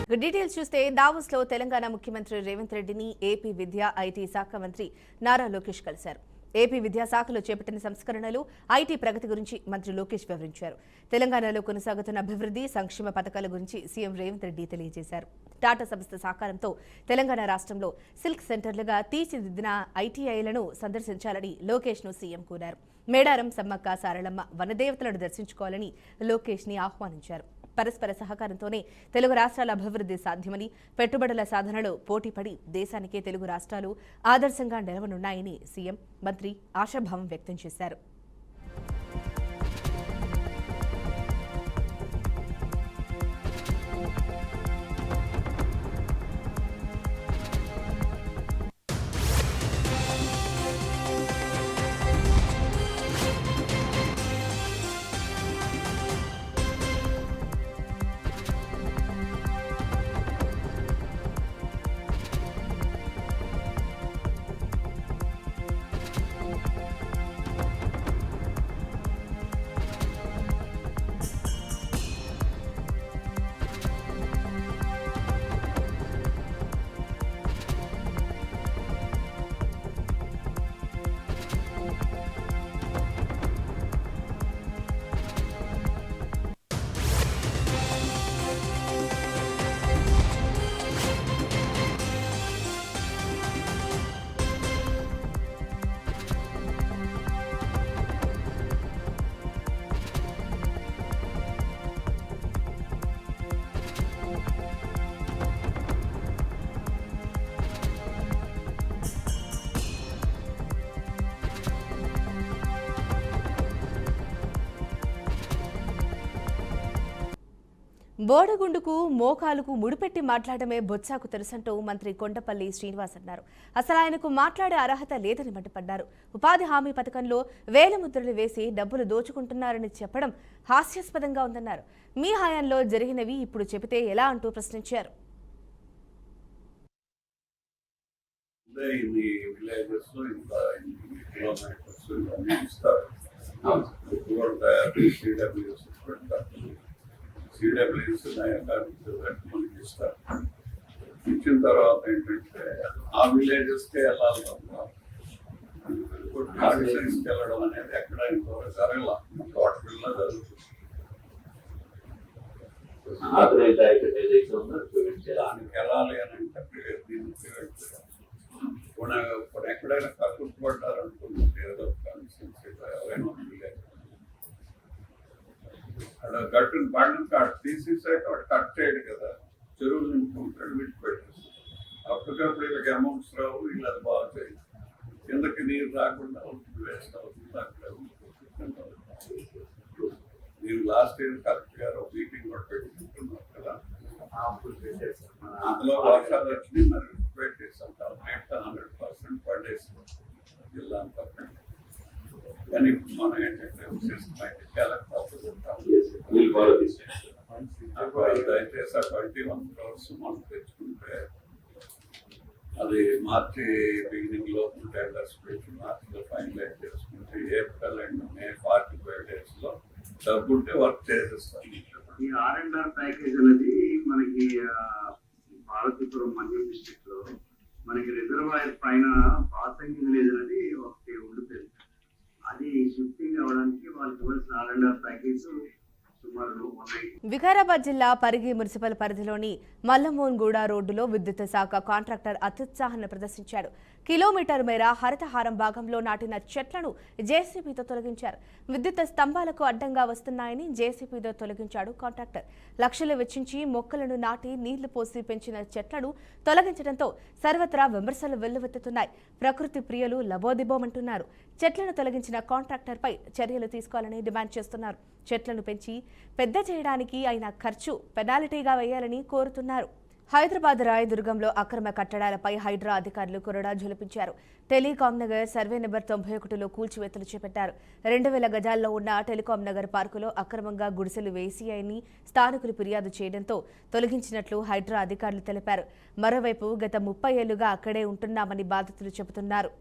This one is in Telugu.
డీటెయిల్స్ చూస్తే దావోస్లో తెలంగాణ ముఖ్యమంత్రి రేవంత్ రెడ్డిని ఏపీ విద్యా ఐటీ శాఖ మంత్రి నారా లోకేష్ కలిశారు. ఏపీ విద్యాశాఖలో చేపట్టిన సంస్కరణలు, ఐటీ ప్రగతి గురించి మంత్రి లోకేష్ వివరించారు. తెలంగాణలో కొనసాగుతున్న అభివృద్ధి, సంక్షేమ పథకాల గురించి సీఎం రేవంత్ రెడ్డి తెలియజేశారు. టాటా సంస్థ సహకారంతో తెలంగాణ రాష్ట్రంలో సిల్క్ సెంటర్లుగా తీర్చిదిద్దిన ఐటీఐలను సందర్శించాలని లోకేష్ను సీఎం కోరారు. మేడారం, సమ్మక్క సారళమ్మ వనదేవతలను దర్శించుకోవాలని లోకేష్ని ఆహ్వానించారు. పరస్పర సహకారంతోనే తెలుగు రాష్ట్రాల అభివృద్ధి సాధ్యమని, పెట్టుబడుల సాధనలో పోటీపడి దేశానికే తెలుగు రాష్ట్రాలు ఆదర్శంగా నిలవనున్నాయని సీఎం, మంత్రి ఆశాభావం వ్యక్తం చేశారు. బోడగుండుకు, మోకాలుకు ముడిపెట్టి మాట్లాడమే బొత్సాకు తెలుసంటూ మంత్రి కొండపల్లి శ్రీనివాస్ అన్నారు. అసలు ఆయనకు మాట్లాడే అర్హత లేదని మండిపడ్డారు. ఉపాధి హామీ పథకంలో వేల ముద్రలు వేసి డబ్బులు దోచుకుంటున్నారని చెప్పడం హాస్యాస్పదంగా ఉందన్నారు. మీ హయాంలో జరిగినవి ఇప్పుడు చెబితే ఎలా అంటూ ప్రశ్నించారు. CWS మనకి ఇస్తారు. ఇచ్చిన తర్వాత ఏంటంటే ఆ విలేజెస్కి వెళ్ళాలి తప్ప ఆఫీసర్స్కి వెళ్ళడం అనేది ఎక్కడ ఇంతవరకు జరగల. తోటపిల్ల జరుగుతుంది. దానికి వెళ్ళాలి అని అంటే ఇప్పుడు ఎక్కడైనా కట్టుబడ్డారనుకుంటుంది ఏదో కాన్స్టిట్యూన్సీలో ఎవరైనా విలేజ్ అక్కడ గట్టును పండుగ కాడు తీసేసాక వాడు కట్ చేయడు కదా, చెరువులు నింపుకుంటాడు, విడిచిపెట్టేస్తాడు. అప్పటికప్పుడు వీళ్ళకి అమౌంట్స్ రావు, వీళ్ళు అది బాగా చేయదు. కిందకి నీరు రాకుండా వేస్ట్ అవుతుంది. అక్కడ మీరు లాస్ట్ ఇయర్ కరెక్ట్ గారు మీటింగ్ కూడా పెట్టుకుంటున్నారు కదా, అందులో వర్షాలు వచ్చి మరి పెట్టేస్తాం. 100% పడేస్తాం జిల్లా అంతా. కానీ మనం ఏంటంటే సిస్టమేటిక్ కలెక్ట్ అవుతుంటాం. దయచేసి 21 crores మనం తెచ్చుకుంటే అది మార్చి బిగినింగ్ లో టెండర్స్ పెట్టి మార్చిలో ఫైనలైజ్ చేసుకుంటే ఏప్రిల్ అండ్ మే 45 days లో డబ్బుంటే వర్క్ చేసేస్తాం. ఈ R&R ప్యాకేజ్ అనేది మనకి పార్వతీపురం మన్యం డిస్ట్రిక్ట్ లో మనకి రిజర్వాయర్ పైన బాసంగి విలేజ్ అనేది ఒకటి ఉండిపోయింది. అది షిఫ్టింగ్ అవడానికి వాళ్ళకి ఇవ్వాల్సిన R&R ప్యాకేజ్ వికారాబాద్ జిల్లా పరిగి మున్సిపల్ పరిధిలోని మల్లమోన్గూడ రోడ్డులో విద్యుత్ శాఖ కాంట్రాక్టర్ అత్యుత్సాహాన్ని ప్రదర్శించాడు. కిలోమీటర్ మేర హరితహారం భాగంలో నాటిన చెట్లను జేసీబీతో తొలగించారు. విద్యుత్ స్తంభాలకు అడ్డంగా వస్తున్నాయని జేసీబీతో తొలగించాడు కాంట్రాక్టర్. లక్షలు వెచ్చించి మొక్కలను నాటి నీళ్లు పోసి పెంచిన చెట్లను తొలగించడంతో సర్వత్రా విమర్శలు వెల్లువెత్తుతున్నాయి. ప్రకృతి ప్రియులు లబోదిబోమంటున్నారు. చెట్లను తొలగించిన కాంట్రాక్టర్పై చర్యలు తీసుకోవాలని డిమాండ్ చేస్తున్నారు. చెట్లను పెంచి పెద్ద చేయడానికి అయిన ఖర్చు పెనాల్టీగా వేయాలని కోరుతున్నారు. హైదరాబాద్ రాయదుర్గంలో అక్రమ కట్టడాలపై హైడ్రా అధికారులు కొరడా ఝులిపించారు. టెలికాం నగర్ సర్వే నెంబర్ 91లో కూల్చివేతలు చేపట్టారు. 2000 గజాల్లో ఉన్న టెలికాం నగర్ పార్కులో అక్రమంగా గుడిసెలు వేసియాయని స్థానికులు ఫిర్యాదు చేయడంతో తొలగించినట్లు హైడ్రా అధికారులు తెలిపారు. మరోవైపు గత 30 ఏళ్లుగా అక్కడే ఉంటున్నామని బాధితులు చెబుతున్నారు.